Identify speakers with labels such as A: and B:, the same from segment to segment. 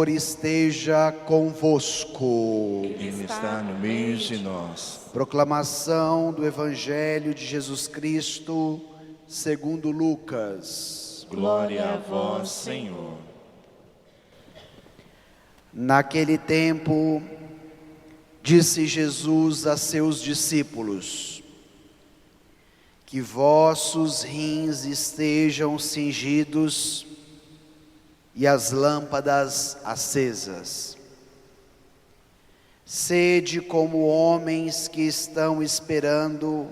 A: Senhor esteja convosco.
B: Ele está no meio de nós.
A: Proclamação do Evangelho de Jesus Cristo, segundo Lucas.
B: Glória a vós, Senhor.
A: Naquele tempo, disse Jesus a seus discípulos: que vossos rins estejam cingidos e as lâmpadas acesas. Sede como homens que estão esperando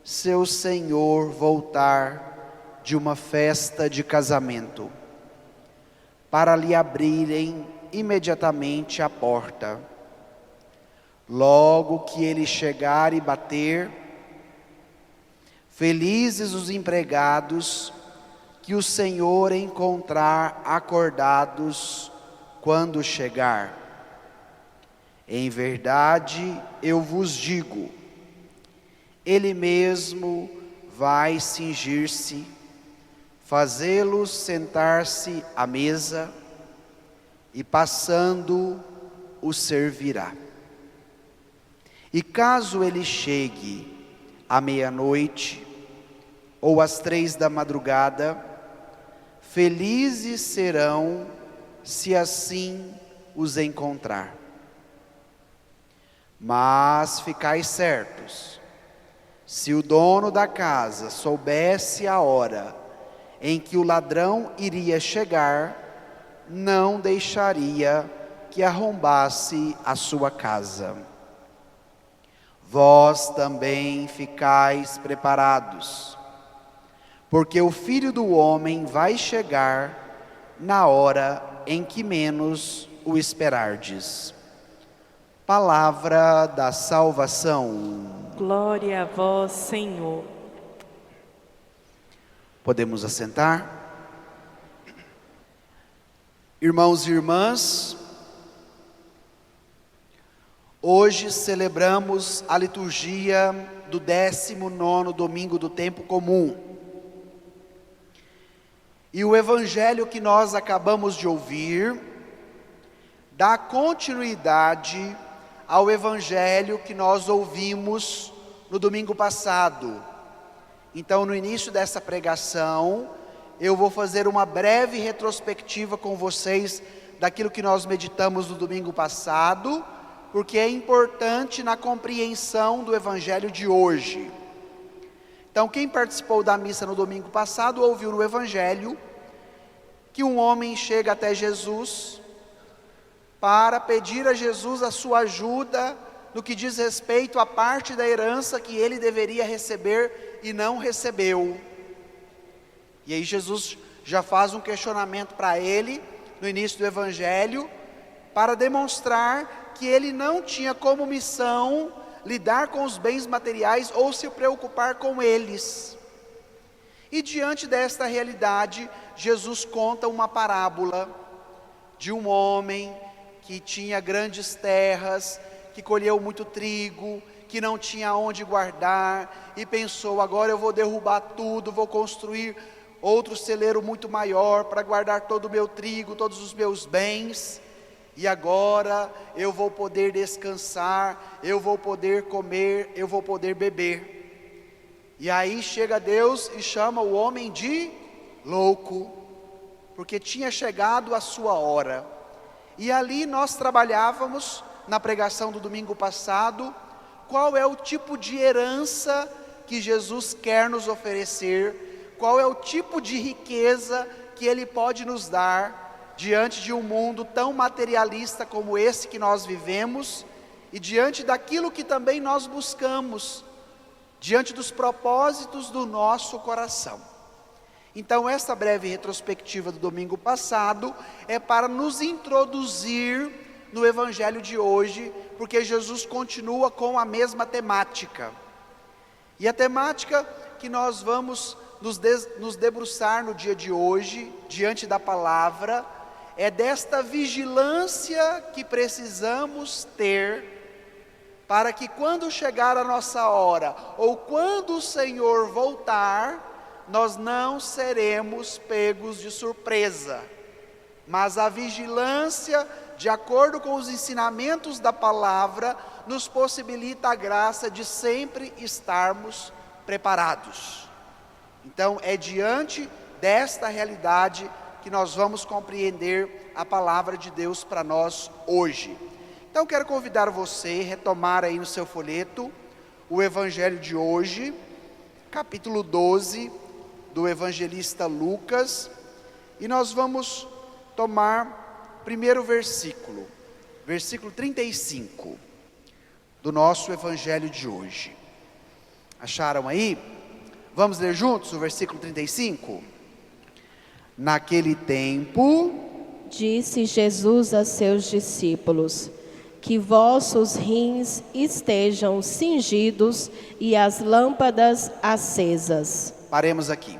A: seu Senhor voltar de uma festa de casamento, para lhe abrirem imediatamente a porta. Logo que ele chegar e bater, felizes os empregados que o Senhor encontrar acordados quando chegar. Em verdade, eu vos digo, ele mesmo vai cingir-se, fazê-los sentar-se à mesa e, passando, os servirá. E caso ele chegue à meia-noite ou às 3 da madrugada, felizes serão se assim os encontrar. Mas ficai certos, se o dono da casa soubesse a hora em que o ladrão iria chegar, não deixaria que arrombasse a sua casa. Vós também ficais preparados, porque o Filho do Homem vai chegar na hora em que menos o esperardes. Palavra da salvação.
C: Glória a vós, Senhor.
A: Podemos assentar? Irmãos e irmãs, hoje celebramos a liturgia do 19º domingo do tempo comum. E o evangelho que nós acabamos de ouvir dá continuidade ao evangelho que nós ouvimos no domingo passado. Então, no início dessa pregação, eu vou fazer uma breve retrospectiva com vocês daquilo que nós meditamos no domingo passado, porque é importante na compreensão do evangelho de hoje. Então, quem participou da missa no domingo passado, ouviu no evangelho que um homem chega até Jesus para pedir a Jesus a sua ajuda no que diz respeito à parte da herança que ele deveria receber e não recebeu. E aí Jesus já faz um questionamento para ele, no início do evangelho, para demonstrar que ele não tinha como missão lidar com os bens materiais ou se preocupar com eles. E diante desta realidade, Jesus conta uma parábola de um homem que tinha grandes terras, que colheu muito trigo, que não tinha onde guardar, e pensou: agora eu vou derrubar tudo, vou construir outro celeiro muito maior para guardar todo o meu trigo, todos os meus bens, e agora eu vou poder descansar, eu vou poder comer, eu vou poder beber. E aí chega Deus e chama o homem de louco, porque tinha chegado a sua hora. E ali nós trabalhávamos, na pregação do domingo passado, qual é o tipo de herança que Jesus quer nos oferecer, qual é o tipo de riqueza que Ele pode nos dar, diante de um mundo tão materialista como esse que nós vivemos, e diante daquilo que também nós buscamos, diante dos propósitos do nosso coração. Então, essa breve retrospectiva do domingo passado é para nos introduzir no evangelho de hoje, porque Jesus continua com a mesma temática. E a temática que nós vamos nos debruçar no dia de hoje, diante da palavra, é desta vigilância que precisamos ter, para que quando chegar a nossa hora, ou quando o Senhor voltar, nós não seremos pegos de surpresa. mas a vigilância, de acordo com os ensinamentos da palavra, nos possibilita a graça de sempre estarmos preparados. Então, é diante desta realidade que nós vamos compreender a palavra de Deus para nós hoje. Então, quero convidar você a retomar aí no seu folheto o evangelho de hoje, capítulo 12 do evangelista Lucas, e nós vamos tomar primeiro versículo 35 do nosso evangelho de hoje. Acharam aí? Vamos ler juntos o versículo 35? Naquele tempo,
D: disse Jesus a seus discípulos: que vossos rins estejam cingidos e as lâmpadas acesas.
A: Paremos aqui.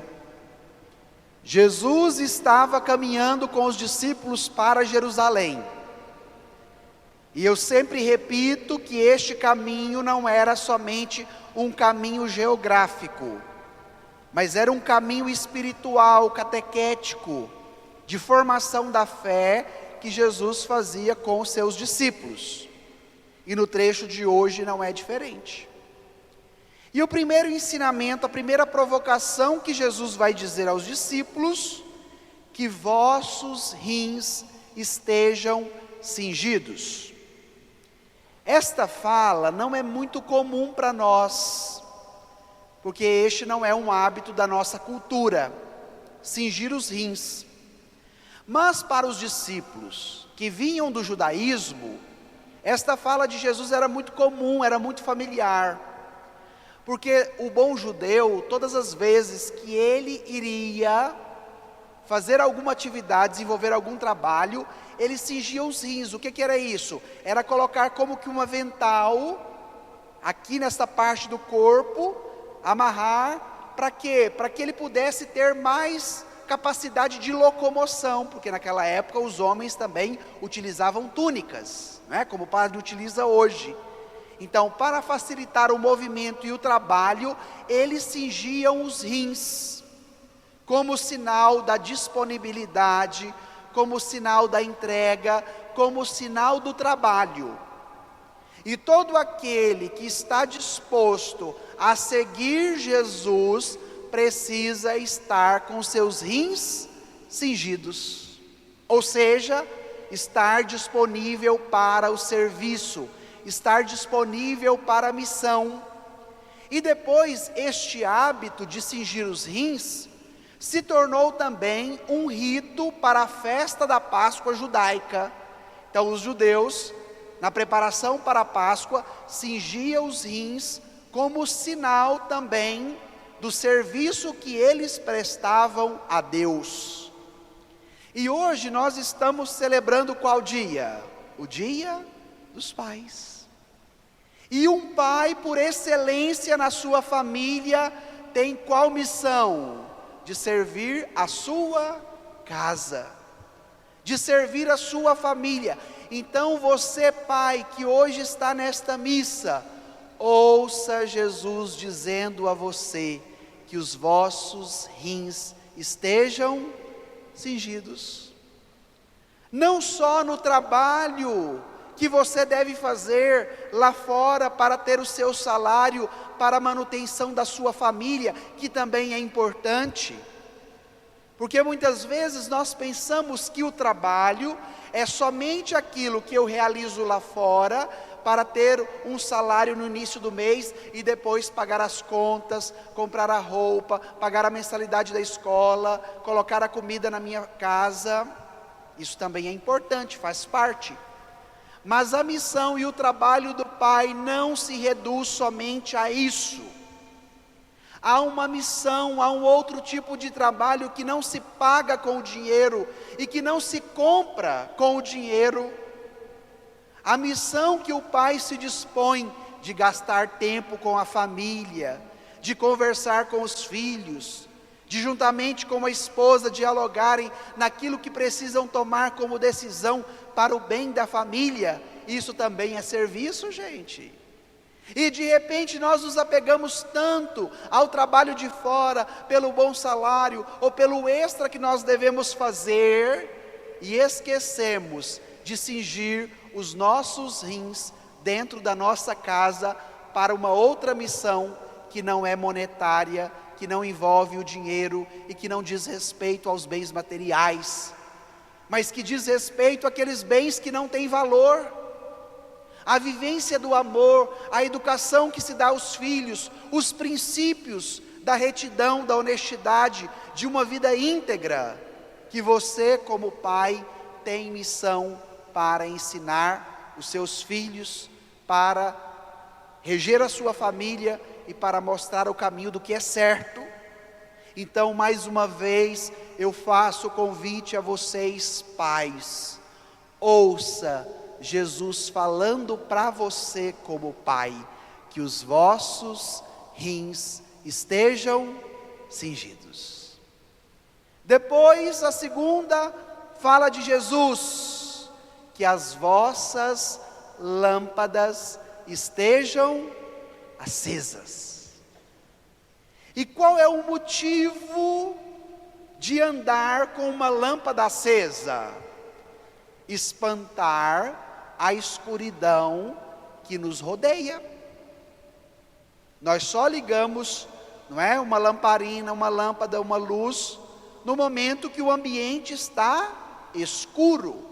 A: Jesus estava caminhando com os discípulos para Jerusalém. E eu sempre repito que este caminho não era somente um caminho geográfico, mas era um caminho espiritual, catequético, de formação da fé que Jesus fazia com os seus discípulos. E no trecho de hoje não é diferente. E o primeiro ensinamento, a primeira provocação que Jesus vai dizer aos discípulos: que vossos rins estejam cingidos. Esta fala não é muito comum para nós, porque este não é um hábito da nossa cultura, cingir os rins. Mas para os discípulos que vinham do judaísmo, esta fala de Jesus era muito comum, era muito familiar. Porque o bom judeu, todas as vezes que ele iria fazer alguma atividade, desenvolver algum trabalho, ele cingia os rins. O que era isso? Era colocar como que um avental aqui nessa parte do corpo, amarrar, para quê? Para que ele pudesse ter mais capacidade de locomoção, porque naquela época os homens também utilizavam túnicas, né? Como o padre utiliza hoje. Então, para facilitar o movimento e o trabalho, eles cingiam os rins, como sinal da disponibilidade, como sinal da entrega, como sinal do trabalho. E todo aquele que está disposto a seguir Jesus, precisa estar com seus rins cingidos, ou seja, estar disponível para o serviço, estar disponível para a missão. E depois este hábito de cingir os rins se tornou também um rito para a festa da Páscoa judaica. Então os judeus, na preparação para a Páscoa, cingiam os rins como sinal também do serviço que eles prestavam a Deus. E hoje nós estamos celebrando qual dia? O Dia dos Pais. E um pai, por excelência na sua família, tem qual missão? De servir a sua casa, de servir a sua família. Então você, pai, que hoje está nesta missa, ouça Jesus dizendo a você que os vossos rins estejam cingidos. Não só no trabalho que você deve fazer lá fora para ter o seu salário, para a manutenção da sua família, que também é importante. Porque muitas vezes nós pensamos que o trabalho é somente aquilo que eu realizo lá fora, para ter um salário no início do mês e depois pagar as contas, comprar a roupa, pagar a mensalidade da escola, colocar a comida na minha casa. Isso também é importante, faz parte. Mas a missão e o trabalho do Pai não se reduz somente a isso. Há uma missão, há um outro tipo de trabalho que não se paga com o dinheiro e que não se compra com o dinheiro. A missão que o pai se dispõe de gastar tempo com a família, de conversar com os filhos, de juntamente com a esposa dialogarem naquilo que precisam tomar como decisão para o bem da família, isso também é serviço, gente. E de repente nós nos apegamos tanto ao trabalho de fora, pelo bom salário, ou pelo extra que nós devemos fazer, e esquecemos de cingir os nossos rins dentro da nossa casa para uma outra missão que não é monetária, que não envolve o dinheiro e que não diz respeito aos bens materiais, mas que diz respeito àqueles bens que não têm valor. A vivência do amor, a educação que se dá aos filhos, os princípios da retidão, da honestidade, de uma vida íntegra, que você como pai tem missão para ensinar os seus filhos, para reger a sua família e para mostrar o caminho do que é certo. Então, mais uma vez, eu faço o convite a vocês, pais, ouça Jesus falando para você como pai, que os vossos rins estejam cingidos. Depois, a segunda fala de Jesus, que as vossas lâmpadas estejam acesas. E qual é o motivo de andar com uma lâmpada acesa? Espantar a escuridão que nos rodeia. Nós só ligamos, não é, uma lamparina, uma lâmpada, uma luz, no momento que o ambiente está escuro,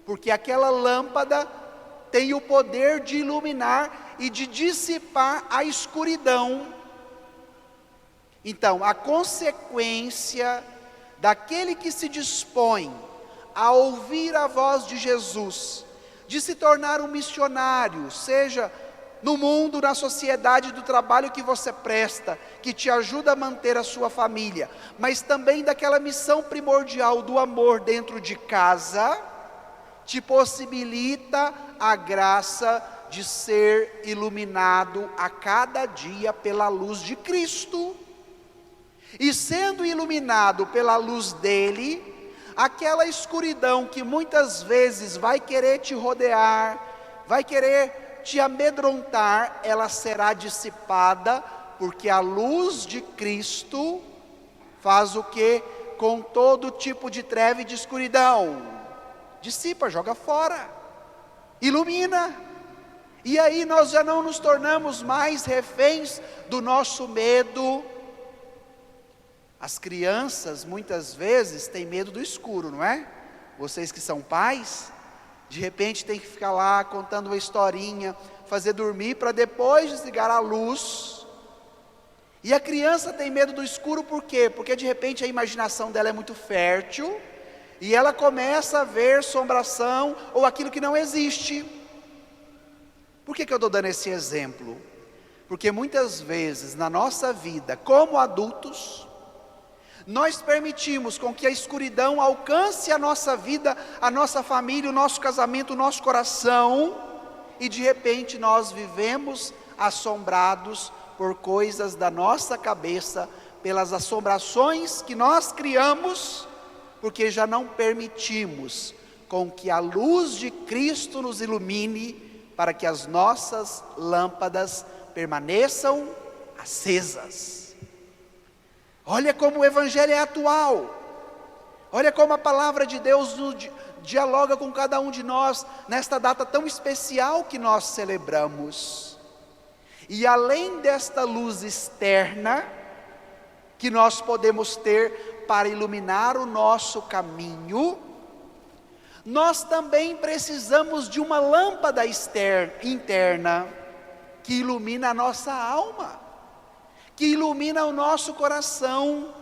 A: porque aquela lâmpada tem o poder de iluminar e de dissipar a escuridão. Então, a consequência daquele que se dispõe a ouvir a voz de Jesus, de se tornar um missionário, seja no mundo, na sociedade do trabalho que você presta, que te ajuda a manter a sua família, mas também daquela missão primordial do amor dentro de casa, te possibilita a graça de ser iluminado a cada dia pela luz de Cristo. E sendo iluminado pela luz dele, aquela escuridão que muitas vezes vai querer te rodear, vai querer te amedrontar, ela será dissipada, porque a luz de Cristo faz o que? Com todo tipo de treva e de escuridão, dissipa, joga fora, ilumina. E aí nós já não nos tornamos mais reféns do nosso medo. As crianças muitas vezes têm medo do escuro, não é? Vocês que são pais, de repente tem que ficar lá contando uma historinha, fazer dormir para depois desligar a luz. E a criança tem medo do escuro por quê? Porque de repente a imaginação dela é muito fértil e ela começa a ver assombração ou aquilo que não existe. Por que eu estou dando esse exemplo? Porque muitas vezes na nossa vida, como adultos, nós permitimos com que a escuridão alcance a nossa vida, a nossa família, o nosso casamento, o nosso coração, e de repente nós vivemos assombrados por coisas da nossa cabeça, pelas assombrações que nós criamos, porque já não permitimos com que a luz de Cristo nos ilumine, para que as nossas lâmpadas permaneçam acesas. Olha como o Evangelho é atual, olha como a palavra de Deus dialoga com cada um de nós, nesta data tão especial que nós celebramos. E além desta luz externa, que nós podemos ter para iluminar o nosso caminho, nós também precisamos de uma lâmpada interna, que ilumina a nossa alma, que ilumina o nosso coração.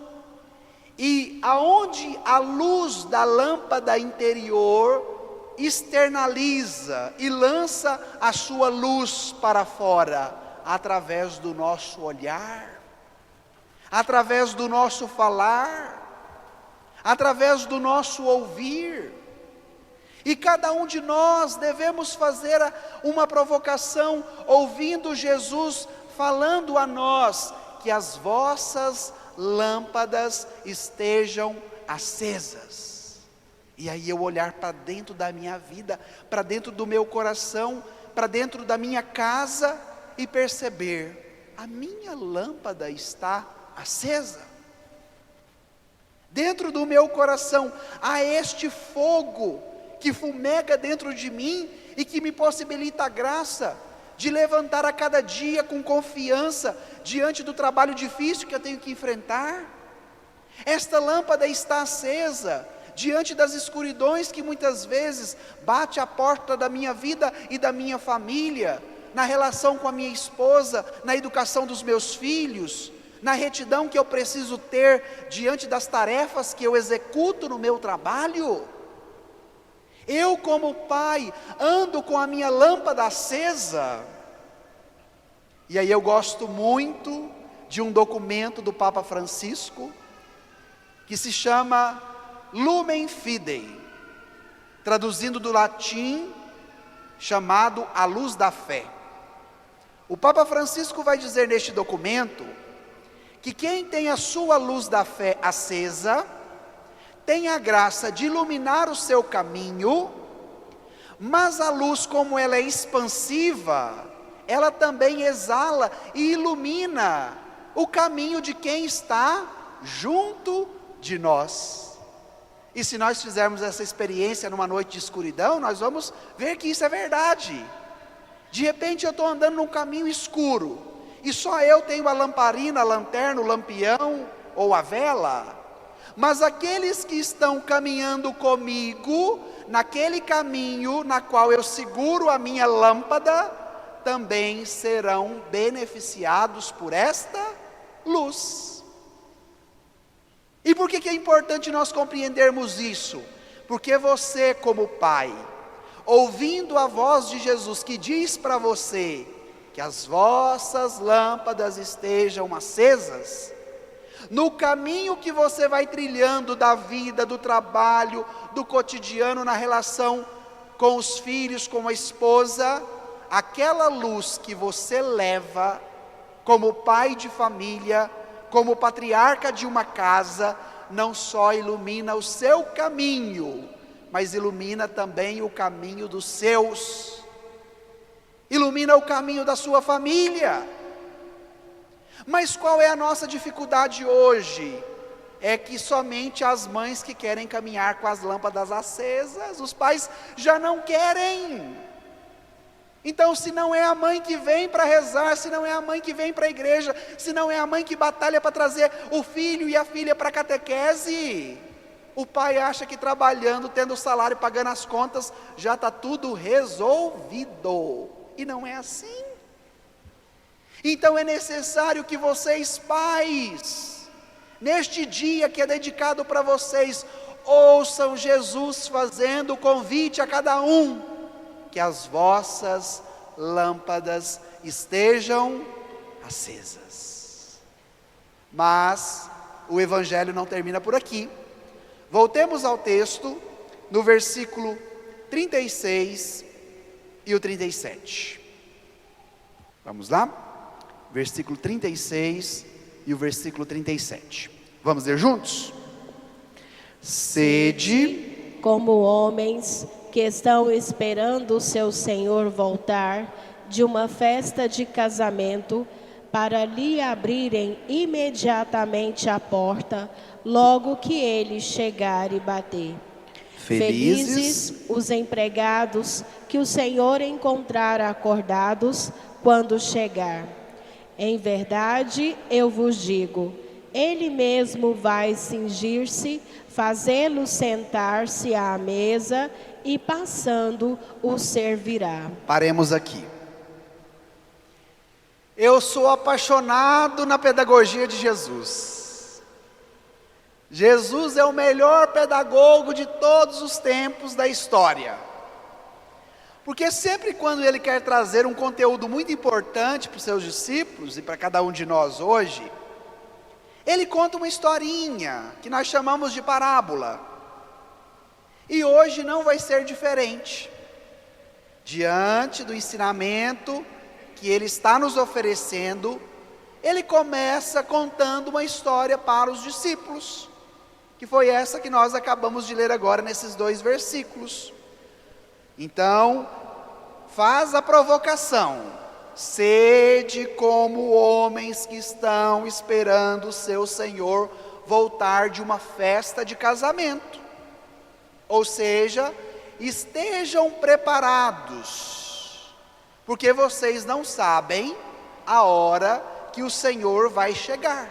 A: E aonde a luz da lâmpada interior externaliza e lança a sua luz para fora, através do nosso olhar, através do nosso falar, através do nosso ouvir. E cada um de nós devemos fazer uma provocação, ouvindo Jesus falando a nós, que as vossas lâmpadas estejam acesas. E aí eu olhar para dentro da minha vida, para dentro do meu coração, para dentro da minha casa e perceber, a minha lâmpada está acesa. Dentro do meu coração há este fogo que fumega dentro de mim e que me possibilita a graça de levantar a cada dia com confiança diante do trabalho difícil que eu tenho que enfrentar. Esta lâmpada está acesa diante das escuridões que muitas vezes bate à porta da minha vida e da minha família, na relação com a minha esposa, na educação dos meus filhos, na retidão que eu preciso ter diante das tarefas que eu executo no meu trabalho. Eu, como pai, ando com a minha lâmpada acesa. E aí eu gosto muito de um documento do Papa Francisco, que se chama Lumen Fidei, traduzindo do latim, chamado A Luz da Fé. O Papa Francisco vai dizer neste documento que quem tem a sua luz da fé acesa, tem a graça de iluminar o seu caminho, mas a luz, como ela é expansiva, ela também exala e ilumina o caminho de quem está junto de nós. E se nós fizermos essa experiência numa noite de escuridão, nós vamos ver que isso é verdade. De repente eu estou andando num caminho escuro, e só eu tenho a lamparina, a lanterna, o lampião ou a vela. Mas aqueles que estão caminhando comigo, naquele caminho na qual eu seguro a minha lâmpada, também serão beneficiados por esta luz. E por que é importante nós compreendermos isso? Porque você, como pai, ouvindo a voz de Jesus que diz para você que as vossas lâmpadas estejam acesas, no caminho que você vai trilhando da vida, do trabalho, do cotidiano, na relação com os filhos, com a esposa, aquela luz que você leva como pai de família, como patriarca de uma casa, não só ilumina o seu caminho, mas ilumina também o caminho dos seus, ilumina o caminho da sua família. Mas qual é a nossa dificuldade hoje? É que somente as mães que querem caminhar com as lâmpadas acesas, os pais já não querem. Então, se não é a mãe que vem para rezar, se não é a mãe que vem para a igreja, se não é a mãe que batalha para trazer o filho e a filha para a catequese, o pai acha que trabalhando, tendo salário, pagando as contas, já está tudo resolvido. E não é assim. Então é necessário que vocês, pais, neste dia que é dedicado para vocês, ouçam Jesus fazendo o convite a cada um, que as vossas lâmpadas estejam acesas. Mas o Evangelho não termina por aqui. Voltemos ao texto, no versículo 36 e o 37. Vamos lá? Versículo 36 e o versículo 37. Vamos ler juntos? Sede
D: como homens que estão esperando o seu Senhor voltar de uma festa de casamento, para lhe abrirem imediatamente a porta, logo que ele chegar e bater. Felizes os empregados que o Senhor encontrar acordados quando chegar. Em verdade, eu vos digo, ele mesmo vai cingir-se, fazê-lo sentar-se à mesa e passando o servirá.
A: Paremos aqui. Eu sou apaixonado na pedagogia de Jesus. Jesus é o melhor pedagogo de todos os tempos da história. Porque sempre quando ele quer trazer um conteúdo muito importante para os seus discípulos e para cada um de nós hoje, ele conta uma historinha que nós chamamos de parábola. E hoje não vai ser diferente. Diante do ensinamento que ele está nos oferecendo, ele começa contando uma história para os discípulos, que foi essa que nós acabamos de ler agora nesses 2 versículos. Então, faz a provocação: sede como homens que estão esperando o seu Senhor voltar de uma festa de casamento. Ou seja, estejam preparados, porque vocês não sabem a hora que o Senhor vai chegar.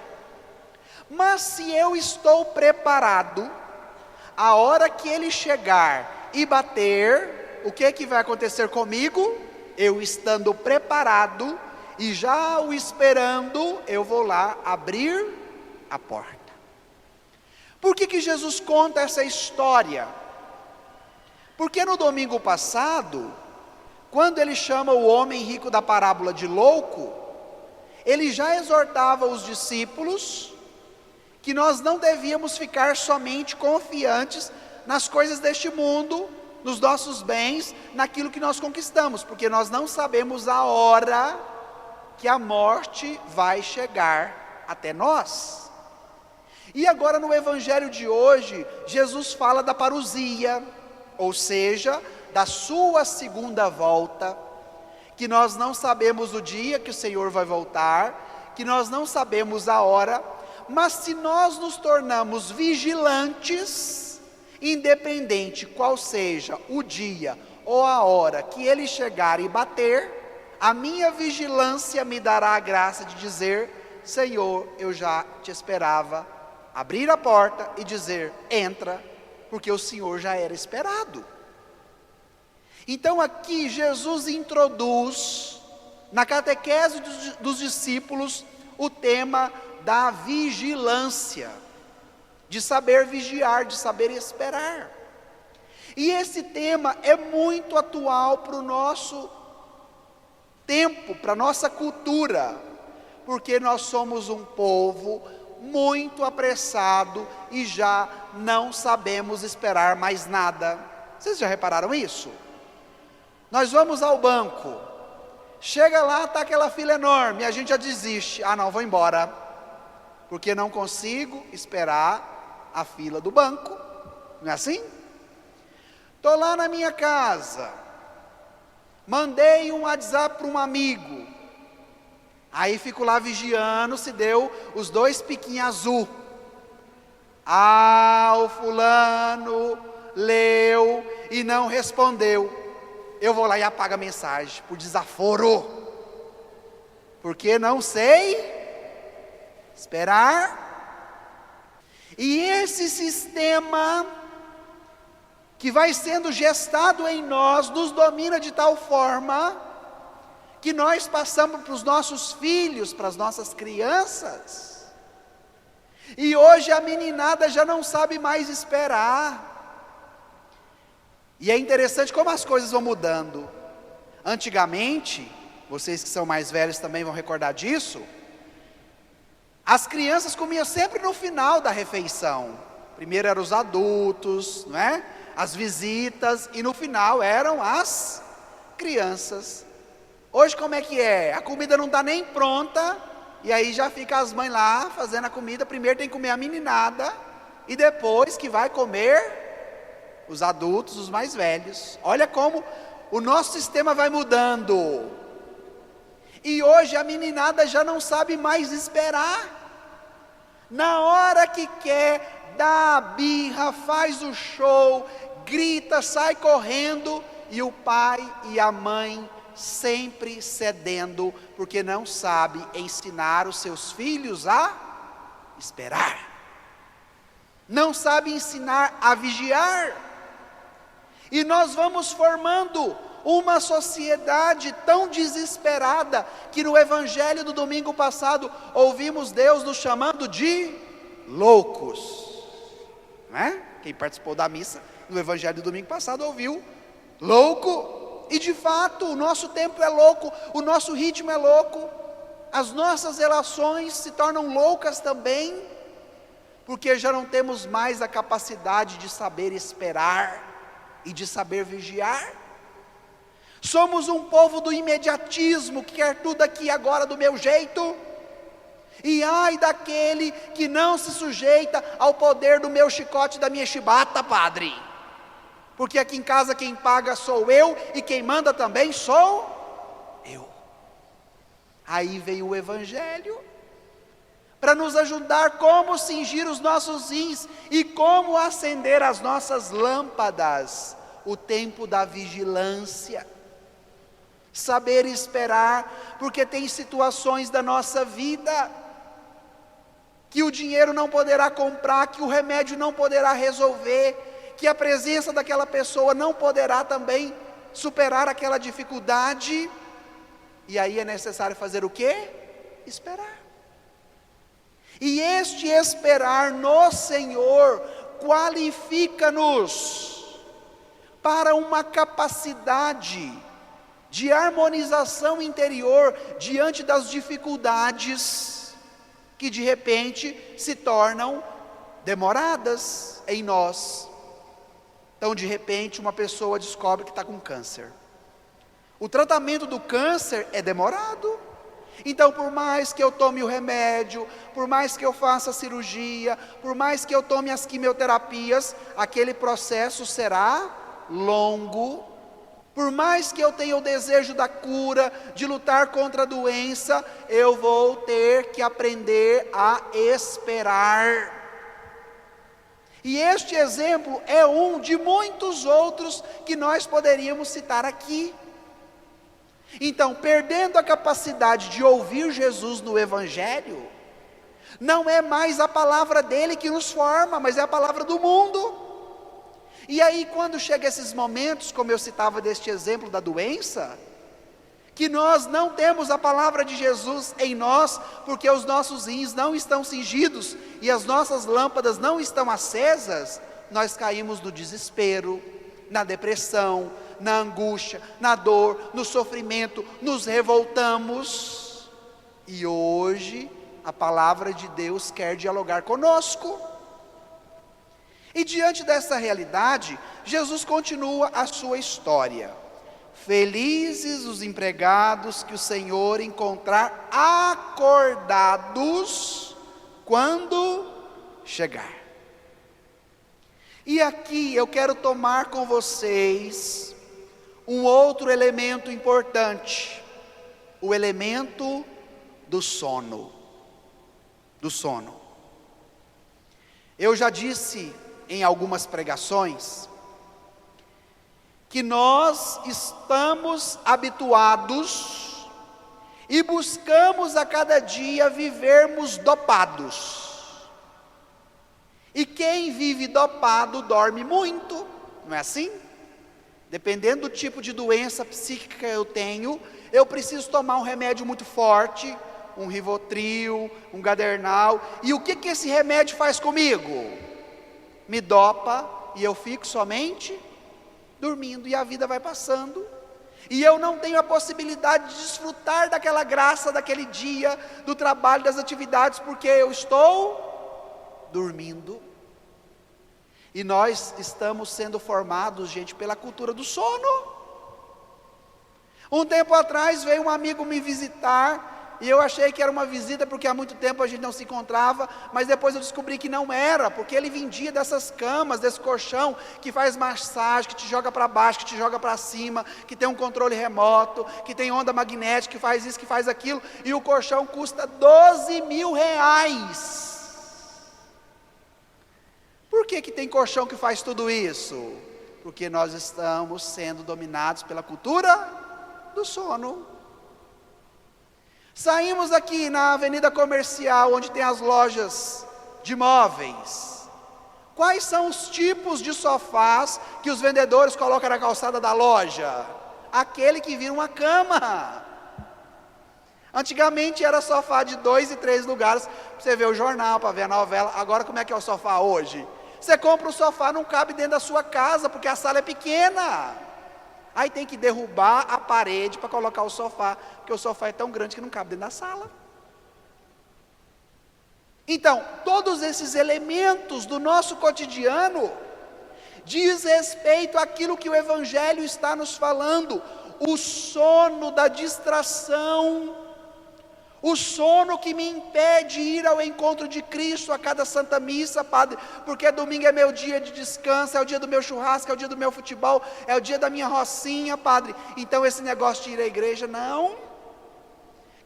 A: Mas se eu estou preparado, a hora que Ele chegar e bater, o que vai acontecer comigo? Eu estando preparado e já o esperando, eu vou lá abrir a porta. Por que Jesus conta essa história? Porque no domingo passado, quando Ele chama o homem rico da parábola de louco, Ele já exortava os discípulos que nós não devíamos ficar somente confiantes nas coisas deste mundo, nos nossos bens, naquilo que nós conquistamos, porque nós não sabemos a hora que a morte vai chegar até nós. E agora no evangelho de hoje, Jesus fala da parousia, ou seja, da sua segunda volta, que nós não sabemos o dia que o Senhor vai voltar, que nós não sabemos a hora, mas se nós nos tornamos vigilantes, independente qual seja o dia ou a hora que Ele chegar e bater, a minha vigilância me dará a graça de dizer: Senhor, eu já te esperava, abrir a porta e dizer: entra, porque o Senhor já era esperado. Então aqui Jesus introduz na catequese dos discípulos o tema da vigilância, de saber vigiar, de saber esperar. E esse tema é muito atual para o nosso tempo, para a nossa cultura, porque nós somos um povo muito apressado e já não sabemos esperar mais nada. Vocês já repararam isso? Nós vamos ao banco, chega lá, está aquela fila enorme, a gente já desiste. Ah não, vou embora, porque não consigo esperar a fila do banco. Não é assim? Estou lá na minha casa, mandei um WhatsApp para um amigo, aí fico lá vigiando se deu os 2 piquinhos azul. Ah, o fulano leu e não respondeu. Eu vou lá e apago a mensagem, por desaforo, porque não sei esperar. E esse sistema que vai sendo gestado em nós, nos domina de tal forma, que nós passamos para os nossos filhos, para as nossas crianças, e hoje a meninada já não sabe mais esperar. E é interessante como as coisas vão mudando. Antigamente, vocês que são mais velhos também vão recordar disso, as crianças comiam sempre no final da refeição. Primeiro eram os adultos, não é? As visitas, e no final eram as crianças. Hoje como é que é? A comida não está nem pronta, e aí já fica as mães lá fazendo a comida. Primeiro tem que comer a meninada, e depois que vai comer os adultos, os mais velhos. Olha como o nosso sistema vai mudando. E hoje a meninada já não sabe mais esperar. Na hora que quer, dá a birra, faz o show, grita, sai correndo, e o pai e a mãe sempre cedendo, porque não sabe ensinar os seus filhos a esperar, não sabe ensinar a vigiar. E nós vamos formando uma sociedade tão desesperada, que no evangelho do domingo passado, ouvimos Deus nos chamando de loucos, não é? Quem participou da missa no evangelho do domingo passado ouviu, louco. E de fato, o nosso tempo é louco, o nosso ritmo é louco, as nossas relações se tornam loucas também, porque já não temos mais a capacidade de saber esperar e de saber vigiar. Somos um povo do imediatismo, que quer tudo aqui agora do meu jeito, e ai daquele que não se sujeita ao poder do meu chicote, da minha chibata, padre, porque aqui em casa quem paga sou eu, e quem manda também sou eu. Aí vem o evangelho para nos ajudar como cingir os nossos rins e como acender as nossas lâmpadas. O tempo da vigilância. Saber esperar, porque tem situações da nossa vida que o dinheiro não poderá comprar, que o remédio não poderá resolver, que a presença daquela pessoa não poderá também superar aquela dificuldade. E aí é necessário fazer o quê? Esperar. E este esperar no Senhor qualifica-nos para uma capacidade de harmonização interior diante das dificuldades que de repente se tornam demoradas em nós. Então, de repente, uma pessoa descobre que está com câncer. O tratamento do câncer é demorado. Então, por mais que eu tome o remédio, por mais que eu faça a cirurgia, por mais que eu tome as quimioterapias, aquele processo será longo. Por mais que eu tenha o desejo da cura, de lutar contra a doença, eu vou ter que aprender a esperar. E este exemplo é um de muitos outros que nós poderíamos citar aqui. Então, perdendo a capacidade de ouvir Jesus no Evangelho, não é mais a palavra dele que nos forma, mas é a palavra do mundo. E aí, quando chega esses momentos, como eu citava deste exemplo da doença, que nós não temos a palavra de Jesus em nós, porque os nossos rins não estão cingidos e as nossas lâmpadas não estão acesas, nós caímos no desespero, na depressão, na angústia, na dor, no sofrimento, nos revoltamos. E hoje a palavra de Deus quer dialogar conosco. E diante dessa realidade, Jesus continua a sua história. Felizes os empregados que o Senhor encontrar acordados quando chegar. E aqui eu quero tomar com vocês um outro elemento importante, o elemento do sono. Do sono. Eu já disse em algumas pregações que nós estamos habituados e buscamos a cada dia vivermos dopados. E quem vive dopado dorme muito, não é assim? Dependendo do tipo de doença psíquica que eu tenho, eu preciso tomar um remédio muito forte, um Rivotril, um Gadernal. E o que esse remédio faz comigo? Me dopa e eu fico somente dormindo e a vida vai passando. E eu não tenho a possibilidade de desfrutar daquela graça, daquele dia, do trabalho, das atividades, porque eu estou dormindo. E nós estamos sendo formados, gente, pela cultura do sono. Um tempo atrás veio um amigo me visitar, e eu achei que era uma visita porque há muito tempo a gente não se encontrava, mas depois eu descobri que não era, porque ele vendia dessas camas, desse colchão, que faz massagem, que te joga para baixo, que te joga para cima, que tem um controle remoto, que tem onda magnética, que faz isso, que faz aquilo, e o colchão custa R$12.000. Por que tem colchão que faz tudo isso? Porque nós estamos sendo dominados pela cultura do sono. Saímos aqui na avenida comercial, onde tem as lojas de móveis. Quais são os tipos de sofás que os vendedores colocam na calçada da loja? Aquele que vira uma cama. Antigamente era sofá de 2 e 3 lugares, para você ver o jornal, para ver a novela. Agora como é que é o sofá hoje? Você compra o sofá, não cabe dentro da sua casa, porque a sala é pequena. Aí tem que derrubar a parede para colocar o sofá, porque o sofá é tão grande que não cabe dentro da sala. Então, todos esses elementos do nosso cotidiano diz respeito àquilo que o Evangelho está nos falando, o sono da distração, o sono que me impede de ir ao encontro de Cristo a cada Santa Missa, Padre, porque domingo é meu dia de descanso, é o dia do meu churrasco, é o dia do meu futebol, é o dia da minha rocinha, Padre, então esse negócio de ir à igreja, não.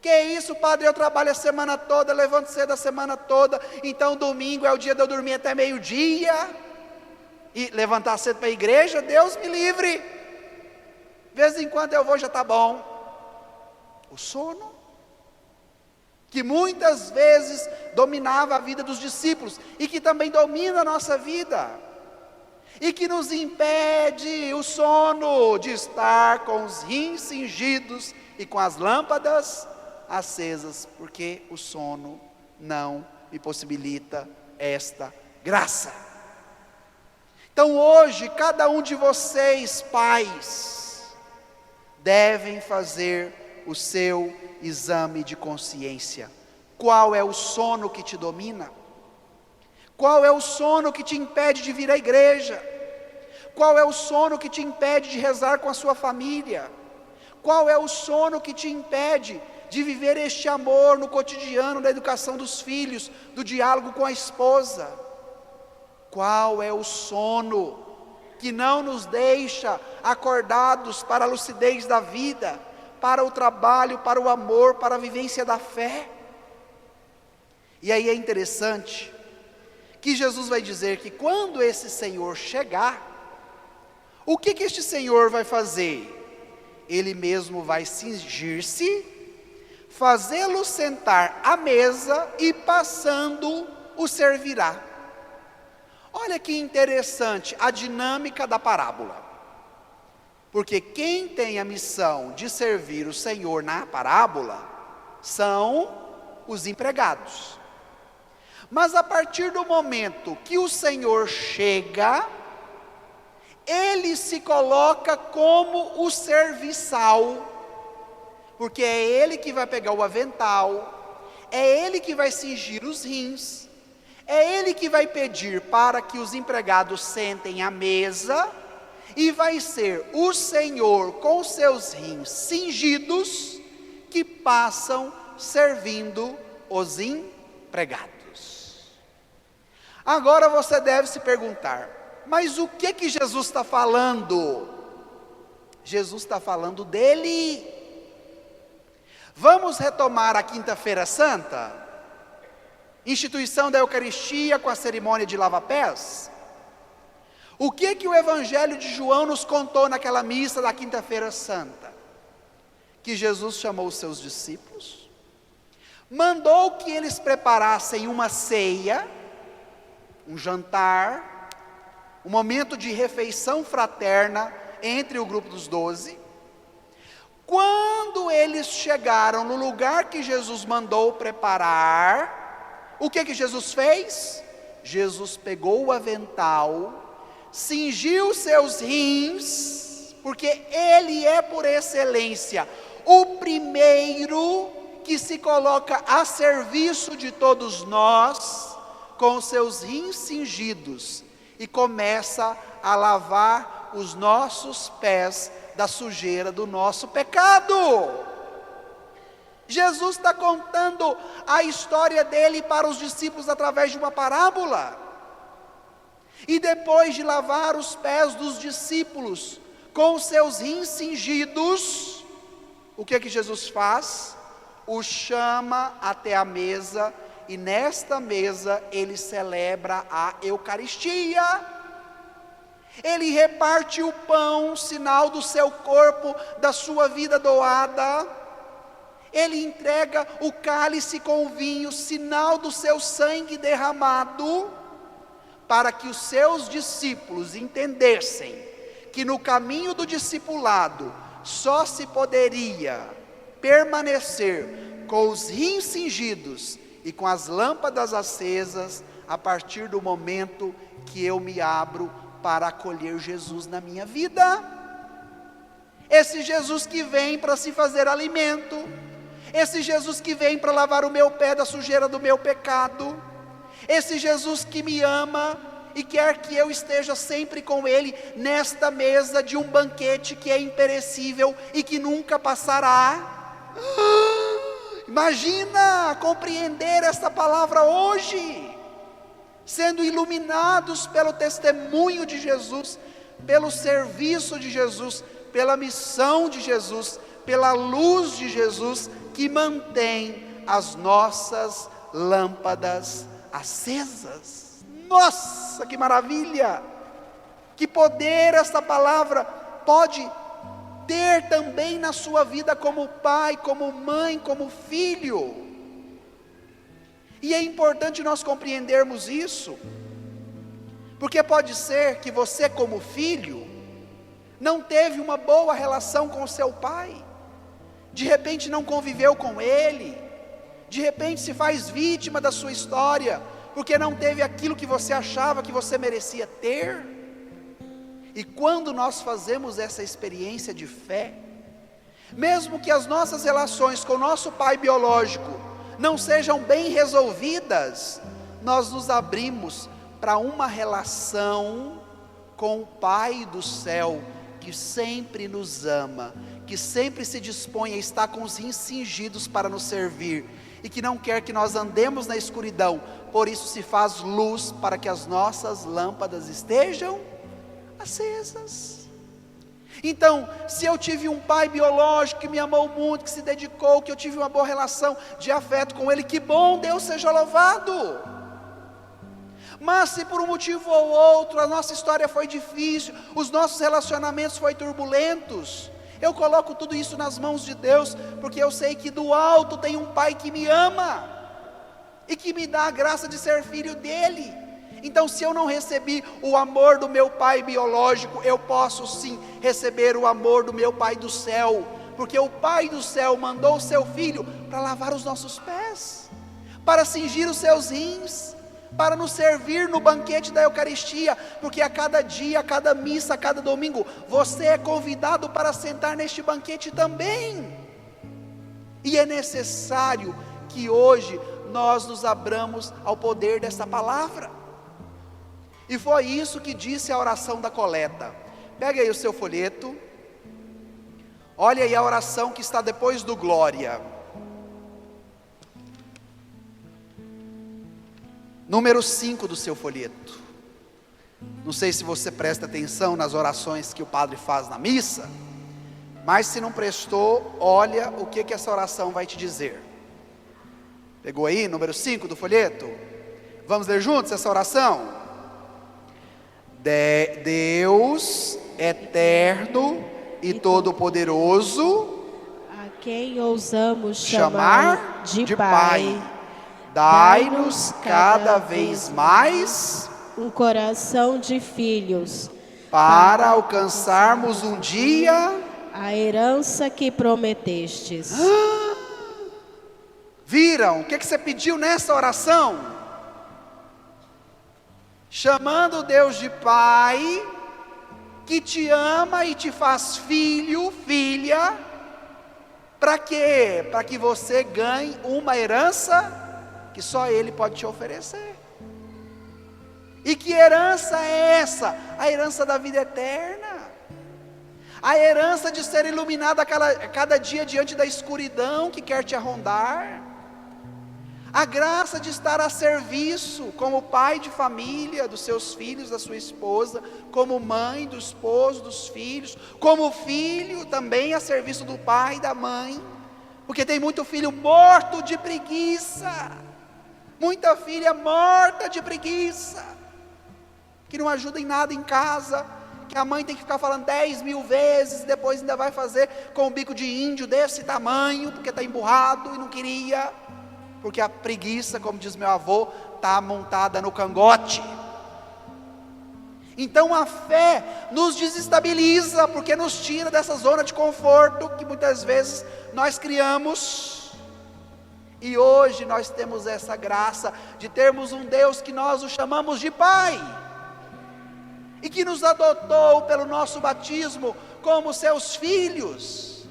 A: Que isso, padre, eu trabalho a semana toda, levanto cedo a semana toda, então domingo é o dia de eu dormir até meio-dia, e levantar cedo para a igreja, Deus me livre, de vez em quando eu vou, já está bom. O sono, que muitas vezes dominava a vida dos discípulos, e que também domina a nossa vida, e que nos impede o sono de estar com os rins cingidos e com as lâmpadas acesas, porque o sono não me possibilita esta graça. Então hoje, cada um de vocês, pais, devem fazer o seu exame de consciência. Qual é o sono que te domina? Qual é o sono que te impede de vir à igreja? Qual é o sono que te impede de rezar com a sua família? Qual é o sono que te impede de viver este amor no cotidiano, da educação dos filhos, do diálogo com a esposa? Qual é o sono que não nos deixa acordados para a lucidez da vida, para o trabalho, para o amor, para a vivência da fé? E aí é interessante que Jesus vai dizer que quando esse Senhor chegar, o que este Senhor vai fazer? Ele mesmo vai cingir-se, fazê-lo sentar à mesa e passando o servirá. Olha que interessante a dinâmica da parábola, porque quem tem a missão de servir o Senhor na parábola são os empregados. Mas a partir do momento que o Senhor chega, ele se coloca como o serviçal, porque é ele que vai pegar o avental, é ele que vai cingir os rins, é ele que vai pedir para que os empregados sentem à mesa, e vai ser o Senhor com seus rins cingidos, que passam servindo os empregados. Agora você deve se perguntar, mas o que Jesus está falando? Jesus está falando dele. Vamos retomar a Quinta-feira Santa, instituição da Eucaristia com a cerimônia de lava-pés. O que o Evangelho de João nos contou naquela missa da Quinta-feira Santa? Que Jesus chamou os seus discípulos, mandou que eles preparassem uma ceia, um jantar, um momento de refeição fraterna entre o grupo dos 12. Quando eles chegaram no lugar que Jesus mandou preparar, o que Jesus fez? Jesus pegou o avental, cingiu seus rins, porque ele é por excelência o primeiro que se coloca a serviço de todos nós, com seus rins cingidos, e começa a lavar os nossos pés da sujeira do nosso pecado. Jesus está contando a história dele para os discípulos através de uma parábola. E depois de lavar os pés dos discípulos com seus rins cingidos, o que Jesus faz? Os chama até a mesa, e nesta mesa ele celebra a Eucaristia. Ele reparte o pão, sinal do seu corpo, da sua vida doada. Ele entrega o cálice com o vinho, sinal do seu sangue derramado, para que os seus discípulos entendessem que no caminho do discipulado só se poderia permanecer com os rins cingidos e com as lâmpadas acesas a partir do momento que eu me abro para acolher Jesus na minha vida. Esse Jesus que vem para se fazer alimento, esse Jesus que vem para lavar o meu pé da sujeira do meu pecado, esse Jesus que me ama e quer que eu esteja sempre com Ele nesta mesa de um banquete que é imperecível e que nunca passará. Imagina compreender esta palavra hoje, sendo iluminados pelo testemunho de Jesus, pelo serviço de Jesus, pela missão de Jesus, pela luz de Jesus, que que mantém as nossas lâmpadas acesas. Nossa, que maravilha! Que poder essa palavra pode ter também na sua vida como pai, como mãe, como filho. E é importante nós compreendermos isso, porque pode ser que você como filho não teve uma boa relação com o seu pai, de repente não conviveu com ele, de repente se faz vítima da sua história, porque não teve aquilo que você achava que você merecia ter. E quando nós fazemos essa experiência de fé, mesmo que as nossas relações com o nosso pai biológico não sejam bem resolvidas, nós nos abrimos para uma relação com o Pai do céu, que sempre nos ama, que sempre se dispõe a estar com os rins cingidos para nos servir, e que não quer que nós andemos na escuridão, por isso se faz luz para que as nossas lâmpadas estejam acesas. Então, se eu tive um pai biológico que me amou muito, que se dedicou, que eu tive uma boa relação de afeto com ele, que bom, Deus seja louvado. Mas se por um motivo ou outro a nossa história foi difícil, os nossos relacionamentos foram turbulentos, eu coloco tudo isso nas mãos de Deus, porque eu sei que do alto tem um pai que me ama e que me dá a graça de ser filho dele. Então, se eu não recebi o amor do meu pai biológico, eu posso sim receber o amor do meu pai do céu, porque o pai do céu mandou o seu filho para lavar os nossos pés, para cingir os seus rins, para nos servir no banquete da Eucaristia, porque a cada dia, a cada missa, a cada domingo, você é convidado para sentar neste banquete também. E é necessário que hoje nós nos abramos ao poder dessa palavra. E foi isso que disse a oração da coleta. Pega aí o seu folheto, olha aí a oração que está depois do glória. Número 5 do seu folheto. Não sei se você presta atenção nas orações que o padre faz na missa, mas se não prestou, olha o que essa oração vai te dizer. Pegou aí, número 5 do folheto? Vamos ler juntos essa oração? Deus eterno e todo-poderoso,
D: a quem ousamos chamar de Pai,
A: dai-nos cada vez mais
D: um coração de filhos,
A: para alcançarmos um dia
D: a herança que prometestes.
A: Viram? O que você pediu nessa oração? Chamando Deus de Pai, que te ama e te faz filho, filha, para quê? Para que você ganhe uma herança que só Ele pode te oferecer. E que herança é essa? A herança da vida eterna, a herança de ser iluminado a cada dia diante da escuridão que quer te arrondar, a graça de estar a serviço como pai de família dos seus filhos, da sua esposa, como mãe do esposo, dos filhos, como filho também a serviço do pai e da mãe, porque tem muito filho morto de preguiça, muita filha morta de preguiça, que não ajuda em nada em casa, que a mãe tem que ficar falando 10.000 vezes, e depois ainda vai fazer com um bico de índio desse tamanho, porque está emburrado e não queria, porque a preguiça, como diz meu avô, está montada no cangote. Então a fé nos desestabiliza, porque nos tira dessa zona de conforto que muitas vezes nós criamos. E hoje nós temos essa graça de termos um Deus que nós o chamamos de Pai, e que nos adotou pelo nosso batismo como seus filhos,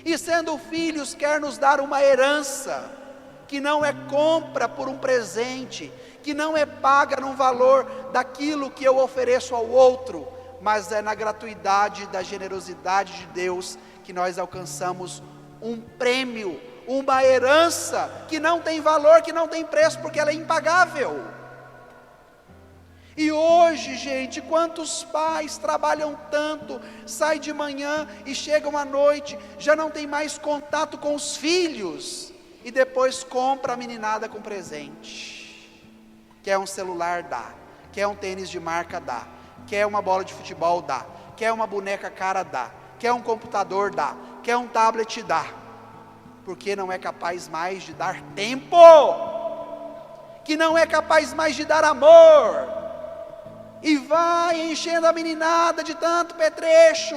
A: e sendo filhos quer nos dar uma herança, que não é compra por um presente, que não é paga no valor daquilo que eu ofereço ao outro, mas é na gratuidade da generosidade de Deus que nós alcançamos um prêmio, uma herança que não tem valor, que não tem preço, porque ela é impagável. E hoje, gente, quantos pais trabalham tanto, saem de manhã e chegam à noite, já não tem mais contato com os filhos, e depois compra a meninada com presente. Quer um celular, dá. Quer um tênis de marca, dá. Quer uma bola de futebol, dá. Quer uma boneca cara, dá. Quer um computador, dá. Quer um tablet, dá. Porque não é capaz mais de dar tempo, que não é capaz mais de dar amor, e vai enchendo a meninada de tanto petrecho,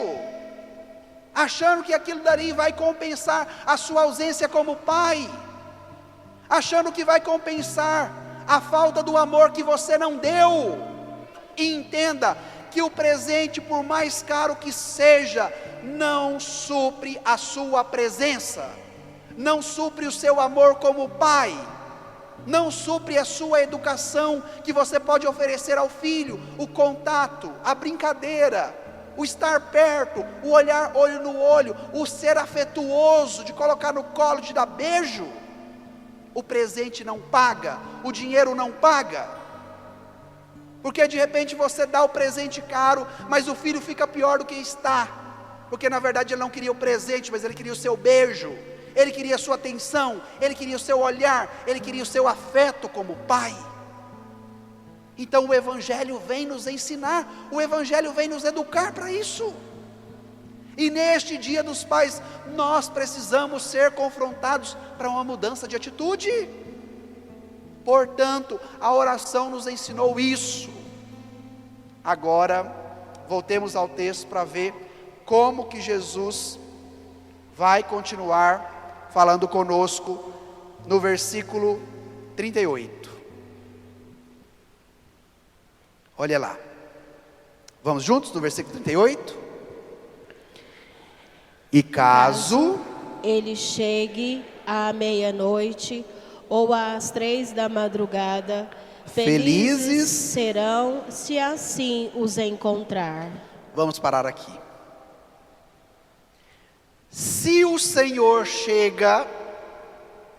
A: achando que aquilo dali vai compensar a sua ausência como pai, achando que vai compensar a falta do amor que você não deu. E entenda que o presente, por mais caro que seja, não supre a sua presença, não supre o seu amor como pai, não supre a sua educação que você pode oferecer ao filho, o contato, a brincadeira, o estar perto, o olhar olho no olho, o ser afetuoso, de colocar no colo, de dar beijo. O presente não paga, o dinheiro não paga, porque de repente você dá o presente caro, mas o filho fica pior do que está, porque na verdade ele não queria o presente, mas ele queria o seu beijo, ele queria a sua atenção, ele queria o seu olhar, ele queria o seu afeto como pai. Então o Evangelho vem nos ensinar, o Evangelho vem nos educar para isso. E neste dia dos pais, nós precisamos ser confrontados para uma mudança de atitude. Portanto, a oração nos ensinou isso. Agora, voltemos ao texto para ver como que Jesus vai continuar falando conosco no versículo 38. Olha lá. Vamos juntos no versículo 38? E caso
D: ele chegue à meia-noite ou às 3 da madrugada, felizes serão se assim os encontrar.
A: Vamos parar aqui. Se o Senhor chega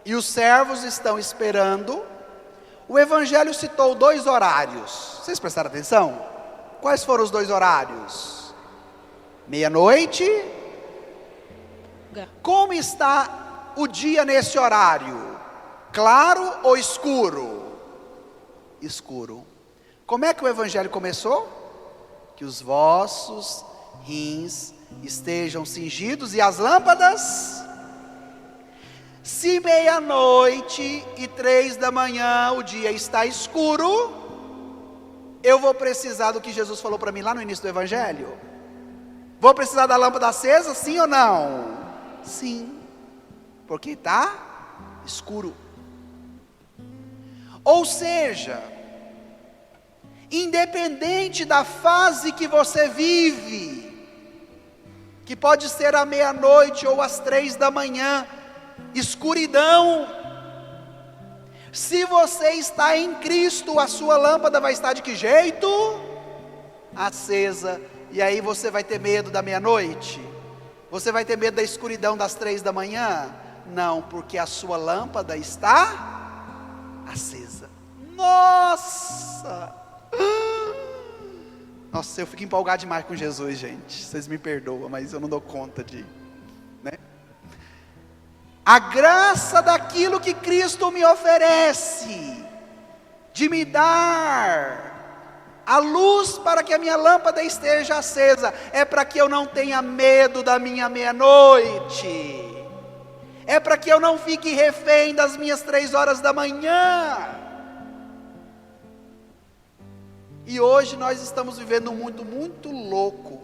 A: e os servos estão esperando, o Evangelho citou 2 horários. Vocês prestaram atenção? Quais foram os 2 horários? Meia-noite. Como está o dia nesse horário? Claro ou escuro? Escuro. Como é que o Evangelho começou? Que os vossos rins estejam cingidos e as lâmpadas. Se meia-noite e 3 da manhã o dia está escuro, eu vou precisar do que Jesus falou para mim lá no início do Evangelho? Vou precisar da lâmpada acesa, sim ou não? Sim, porque está escuro. Ou seja, independente da fase que você vive, que pode ser à meia-noite ou às 3 da manhã, escuridão, se você está em Cristo, a sua lâmpada vai estar de que jeito? Acesa. E aí você vai ter medo da meia-noite? Você vai ter medo da escuridão das 3 da manhã? Não, porque a sua lâmpada está acesa. Nossa! Nossa, eu fico empolgado demais com Jesus, gente. Vocês me perdoam, mas eu não dou conta de... né? A graça daquilo que Cristo me oferece, de me dar a luz para que a minha lâmpada esteja acesa, é para que eu não tenha medo da minha meia-noite, é para que eu não fique refém das minhas 3 horas da manhã. E hoje nós estamos vivendo um mundo muito louco,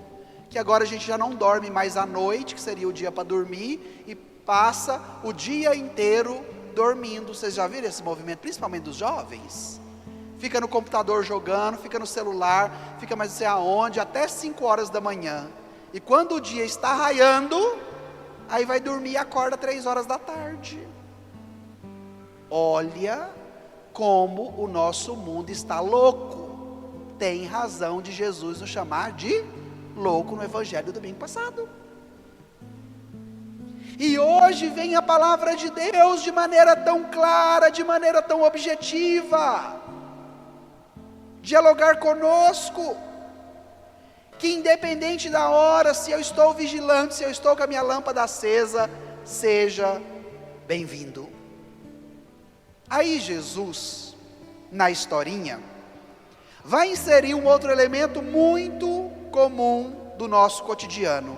A: que agora a gente já não dorme mais à noite, que seria o dia para dormir, e passa o dia inteiro dormindo. Vocês já viram esse movimento, principalmente dos jovens? Fica no computador jogando, fica no celular, fica mais não sei aonde, até 5 horas da manhã. E quando o dia está raiando, aí vai dormir e acorda 3 horas da tarde. Olha como o nosso mundo está louco. Tem razão de Jesus nos chamar de louco no Evangelho do domingo passado. E hoje vem a palavra de Deus de maneira tão clara, de maneira tão objetiva. dialogar conosco, que independente da hora, se eu estou vigilante, se eu estou com a minha lâmpada acesa, seja bem-vindo. Aí Jesus, na historinha, vai inserir um outro elemento muito comum do nosso cotidiano.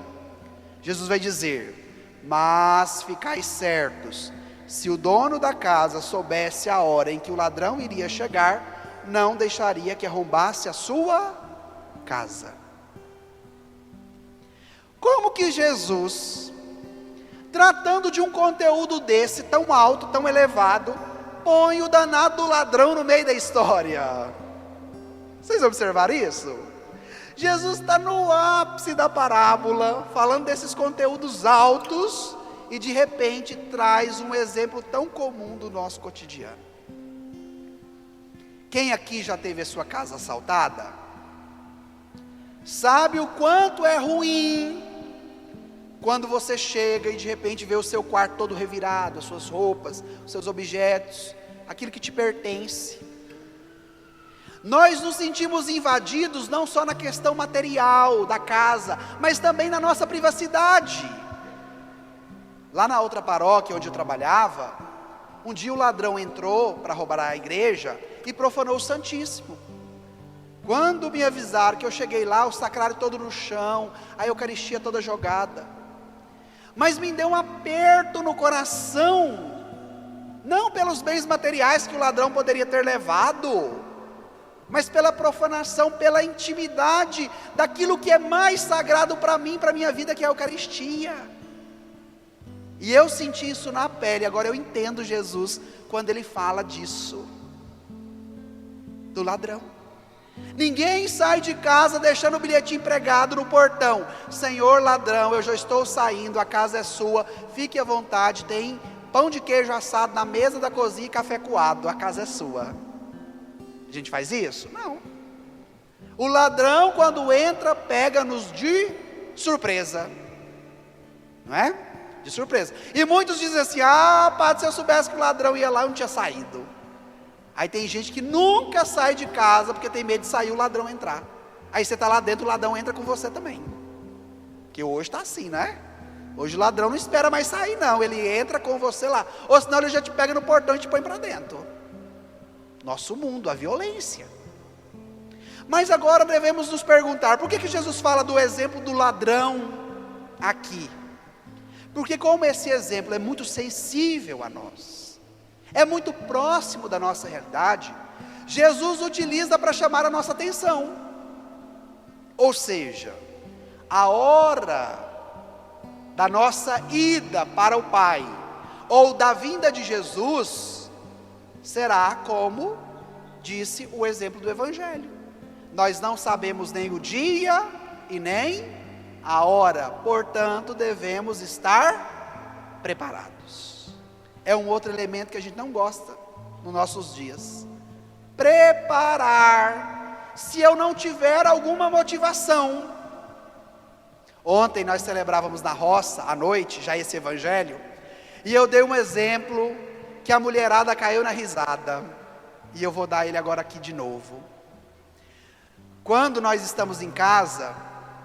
A: Jesus vai dizer: mas ficai certos, se o dono da casa soubesse a hora em que o ladrão iria chegar, não deixaria que arrombasse a sua casa. Como que Jesus, tratando de um conteúdo desse, tão alto, tão elevado, põe o danado do ladrão no meio da história? Vocês observaram isso? Jesus está no ápice da parábola, falando desses conteúdos altos, e de repente traz um exemplo tão comum do nosso cotidiano. Quem aqui já teve a sua casa assaltada, sabe o quanto é ruim quando você chega e de repente vê o seu quarto todo revirado, as suas roupas, os seus objetos, aquilo que te pertence. Nós nos sentimos invadidos não só na questão material da casa, mas também na nossa privacidade. Lá na outra paróquia onde eu trabalhava, um dia o ladrão entrou para roubar a igreja e profanou o Santíssimo. Quando me avisaram que eu cheguei lá, o sacrário todo no chão, a Eucaristia toda jogada. Mas me deu um aperto no coração, não pelos bens materiais que o ladrão poderia ter levado, mas pela profanação, pela intimidade daquilo que é mais sagrado para mim, para a minha vida, que é a Eucaristia. E eu senti isso na pele. Agora eu entendo Jesus quando ele fala disso, do ladrão. Ninguém sai de casa deixando o bilhetinho pregado no portão: Senhor ladrão, eu já estou saindo, a casa é sua, fique à vontade, tem pão de queijo assado na mesa da cozinha e café coado, a casa é sua. A gente faz isso? Não. O ladrão, quando entra, pega-nos de surpresa, não é? De surpresa. E muitos dizem assim: ah, padre, se eu soubesse que o ladrão ia lá, eu não tinha saído. Aí tem gente que nunca sai de casa porque tem medo de sair o ladrão entrar. Aí você está lá dentro, o ladrão entra com você também. Porque hoje está assim, né? Hoje o ladrão não espera mais sair não, ele entra com você lá. Ou senão ele já te pega no portão e te põe para dentro. Nosso mundo, a violência. Mas agora devemos nos perguntar: por que Jesus fala do exemplo do ladrão aqui? Porque como esse exemplo é muito sensível a nós, é muito próximo da nossa realidade, Jesus utiliza para chamar a nossa atenção. Ou seja, a hora da nossa ida para o Pai, ou da vinda de Jesus, será como disse o exemplo do Evangelho: nós não sabemos nem o dia e nem a hora, portanto devemos estar preparados. É um outro elemento que a gente não gosta nos nossos dias: preparar, se eu não tiver alguma motivação. Ontem nós celebrávamos na roça, à noite, já esse Evangelho, e eu dei um exemplo que a mulherada caiu na risada, e eu vou dar ele agora aqui de novo. Quando nós estamos em casa,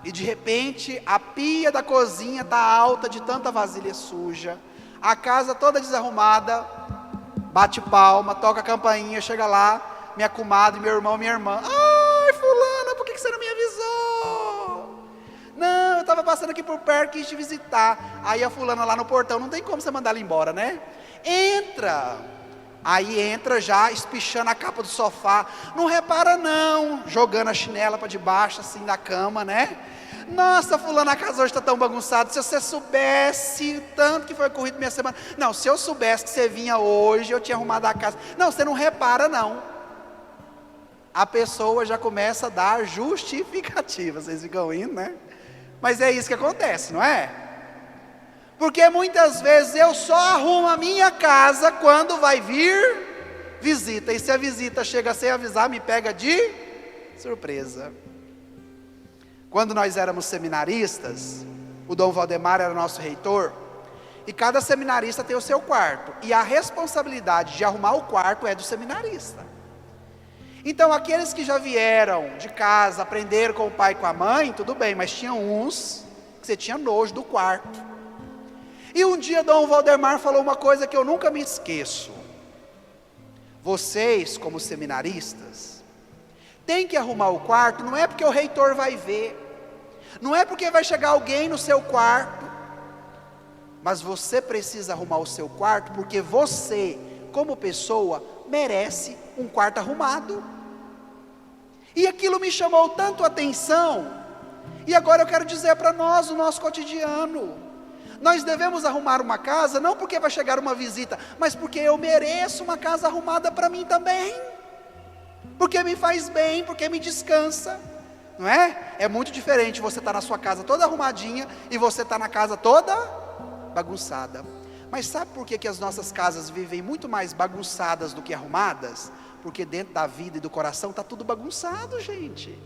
A: e de repente a pia da cozinha está alta de tanta vasilha suja, a casa toda desarrumada, bate palma, toca a campainha, chega lá, minha comadre, meu irmão, minha irmã: ai fulana, por que você não me avisou? Não, eu estava passando aqui por perto, quis te visitar. Aí a fulana lá no portão: não tem como você mandar ela embora, né? Entra. Aí entra já espichando a capa do sofá, não repara não, jogando a chinela para debaixo assim da cama, né? Nossa, fulana, a casa hoje está tão bagunçada, se você soubesse tanto que foi corrido minha semana. Não, se eu soubesse que você vinha hoje, eu tinha arrumado a casa. Não, você não repara não. A pessoa já começa a dar justificativa. Vocês ficam indo, né? Mas é isso que acontece, não é? Porque muitas vezes eu só arrumo a minha casa quando vai vir visita. E se a visita chega sem avisar, me pega de surpresa. Quando nós éramos seminaristas, o Dom Valdemar era nosso reitor, e cada seminarista tem o seu quarto, e a responsabilidade de arrumar o quarto é do seminarista. Então aqueles que já vieram de casa, aprenderam com o pai e com a mãe, tudo bem, mas tinha uns que você tinha nojo do quarto. E um dia Dom Valdemar falou uma coisa que eu nunca me esqueço: vocês, como seminaristas, têm que arrumar o quarto, não é porque o reitor vai ver, não é porque vai chegar alguém no seu quarto, mas você precisa arrumar o seu quarto, porque você, como pessoa, merece um quarto arrumado. E aquilo me chamou tanto a atenção, e agora eu quero dizer para nós, o nosso cotidiano, nós devemos arrumar uma casa, não porque vai chegar uma visita, mas porque eu mereço uma casa arrumada para mim também, porque me faz bem, porque me descansa, não é? É muito diferente você estar na sua casa toda arrumadinha, e você estar na casa toda bagunçada. Mas sabe por que as nossas casas vivem muito mais bagunçadas do que arrumadas? Porque dentro da vida e do coração está tudo bagunçado, gente.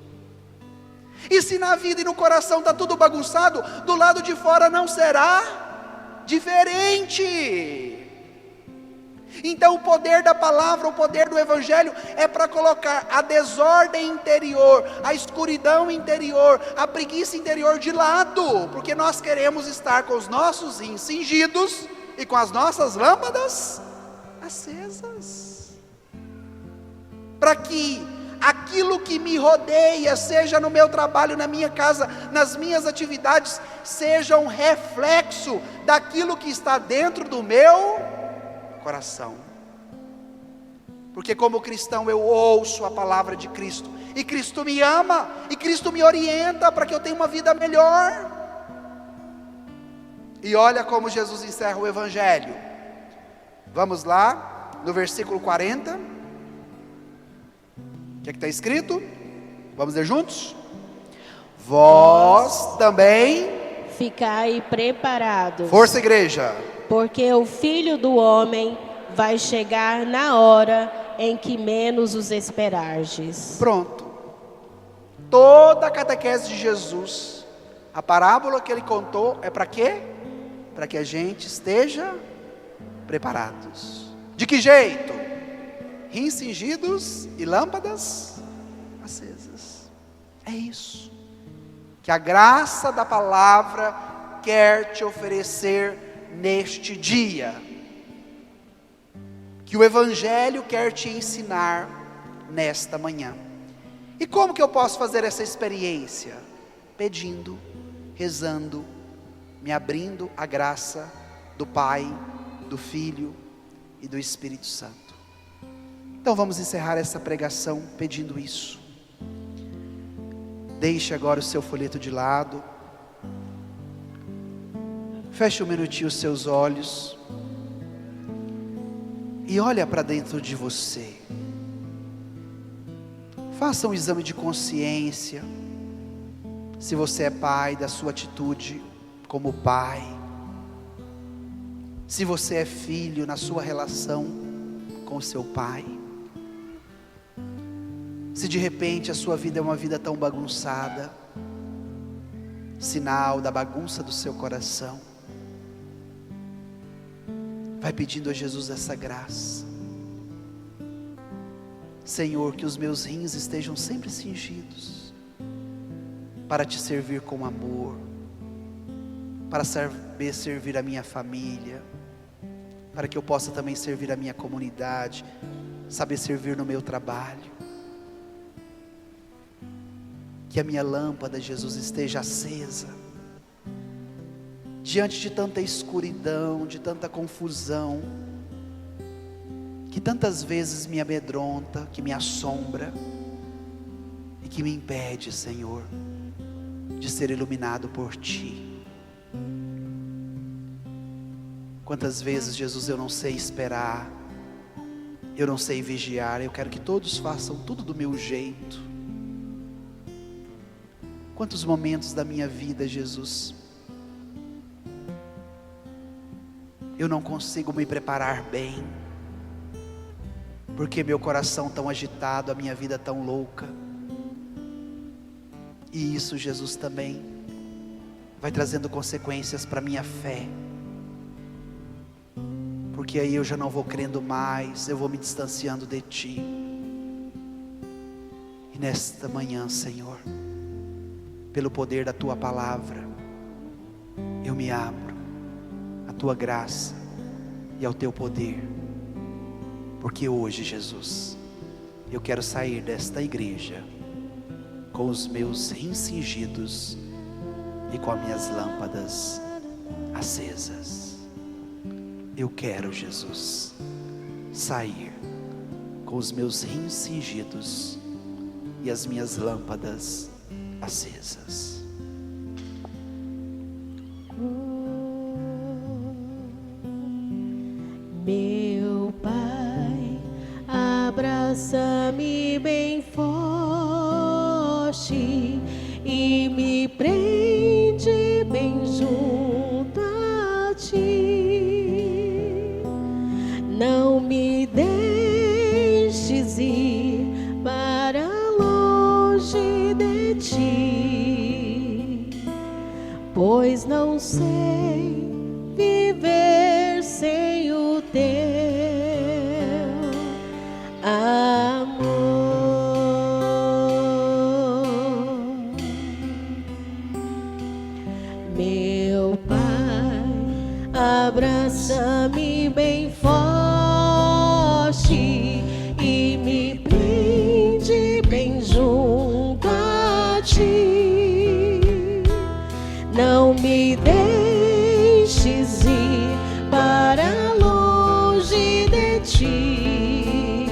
A: E se na vida e no coração está tudo bagunçado, do lado de fora não será diferente. Então o poder da palavra, o poder do evangelho é para colocar a desordem interior, a escuridão interior, a preguiça interior de lado, porque nós queremos estar com os nossos rins cingidos e com as nossas lâmpadas acesas, para que aquilo que me rodeia, seja no meu trabalho, na minha casa, nas minhas atividades, seja um reflexo daquilo que está dentro do meu coração. Porque como cristão eu ouço a palavra de Cristo, e Cristo me ama, e Cristo me orienta para que eu tenha uma vida melhor. E olha como Jesus encerra o evangelho. Vamos lá, no versículo 40. O que está escrito? Vamos ler juntos? Vós também
D: ficai preparados.
A: Força, igreja.
D: Porque o Filho do Homem vai chegar na hora em que menos os esperardes.
A: Pronto. Toda a catequese de Jesus, a parábola que ele contou, é para quê? Para que a gente esteja preparados. De que jeito? Rins cingidos e lâmpadas acesas. É isso que a graça da palavra quer te oferecer neste dia, que o evangelho quer te ensinar nesta manhã. E como que eu posso fazer essa experiência? Pedindo, rezando, me abrindo à graça do Pai, do Filho e do Espírito Santo. Então vamos encerrar essa pregação pedindo isso. Deixe agora o seu folheto de lado, feche um minutinho os seus olhos e olha para dentro de você. Faça um exame de consciência, se você é pai, da sua atitude como pai, se você é filho, na sua relação com o seu pai, se de repente a sua vida é uma vida tão bagunçada, sinal da bagunça do seu coração. Vai pedindo a Jesus essa graça. Senhor, que os meus rins estejam sempre cingidos, para te servir com amor, para saber servir a minha família, para que eu possa também servir a minha comunidade, saber servir no meu trabalho. Que a minha lâmpada, Jesus, esteja acesa, diante de tanta escuridão, de tanta confusão, que tantas vezes me amedronta, que me assombra, e que me impede, Senhor, de ser iluminado por Ti. Quantas vezes, Jesus, eu não sei esperar, eu não sei vigiar, eu quero que todos façam tudo do meu jeito. Quantos momentos da minha vida, Jesus, eu não consigo me preparar bem, porque meu coração tão agitado, a minha vida tão louca. E isso, Jesus, também vai trazendo consequências para a minha fé, porque aí eu já não vou crendo mais, eu vou me distanciando de Ti. E nesta manhã, Senhor, pelo poder da Tua palavra, eu me abro à Tua graça e ao Teu poder. Porque hoje, Jesus, eu quero sair desta igreja com os meus rins cingidos e com as minhas lâmpadas acesas. Eu quero, Jesus, sair com os meus rins cingidos e as minhas lâmpadas acesas.
D: Meu Pai, abraça-me bem forte e me prende bem junto a Ti. Não me deixes ir para longe de Ti, pois não sei viver sem o Teu amor. Meu Pai, abraça-me bem forte e me prende bem junto a Ti. Não me deixes ir para longe de Ti,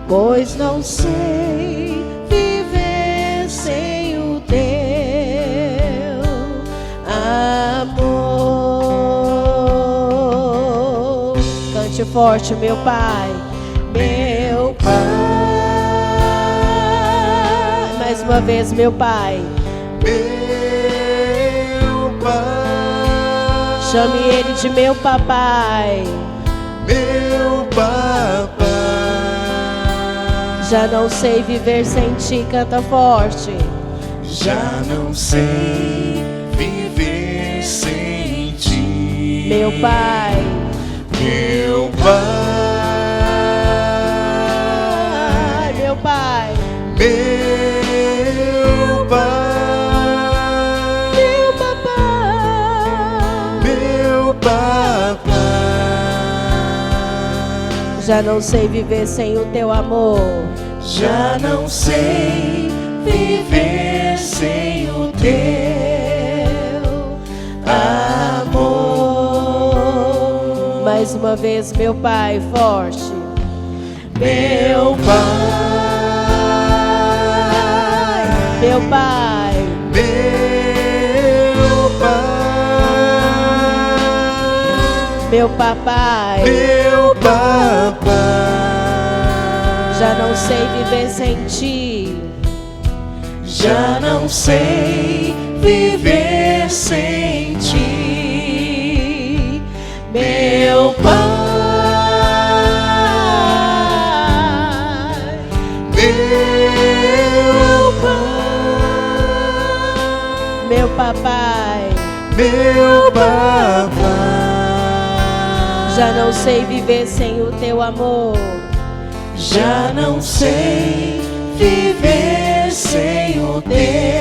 D: pois não sei viver sem o Teu amor. Cante forte, meu Pai, meu Pai. Mais uma vez, meu Pai,
B: Meu Pai,
D: chame Ele de meu papai.
B: meu papai,
D: Já não sei viver sem Ti, canta forte.
B: já não sei viver sem Ti.
D: Meu Pai,
B: meu Pai,
D: meu Pai,
B: meu Pai,
D: meu papai.
B: meu papai,
D: Já não sei viver sem o Teu amor.
B: já não sei viver sem o Teu amor.
D: Mais uma vez, meu Pai, forte.
B: Meu Pai,
D: Meu Pai,
B: meu Pai,
D: meu papai.
B: meu papai,
D: Já não sei viver sem Ti.
B: já não sei viver sem Ti. Meu Pai, meu Pai,
D: Meu papai,
B: meu papai,
D: já não sei viver sem o Teu amor.
B: já não sei viver sem o Teu